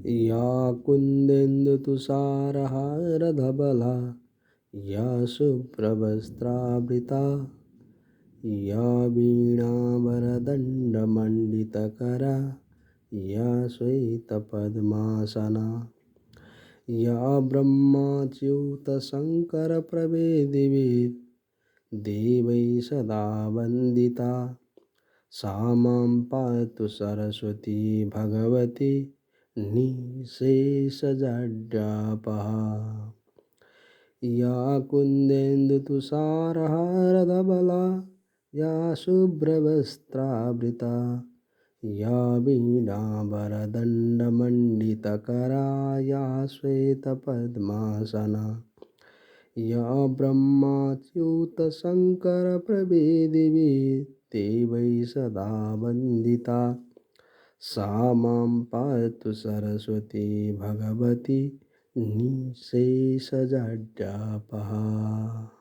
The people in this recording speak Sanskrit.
या कुन्देन्दुतुषारहारधवला या शुभ्रवस्त्रावृता या वीणावरदण्डमण्डितकरा या श्वेतपद्मासना या ब्रह्माच्युतशङ्करप्रभेदिभिः देवैः सदा वन्दिता सा मां पातु सरस्वती भगवती निःशेषजड्यापहा। या कुन्देन्दुतुषारहारधवला या शुभ्रवस्त्रावृता या वीणावरदण्डमण्डितकरा या श्वेतपद्मासना या ब्रह्माच्युतशङ्करप्रभेदिभिः देवैः सदा वन्दिता सा मां पातु सरस्वती भगवती निःशेषजड्यापहा।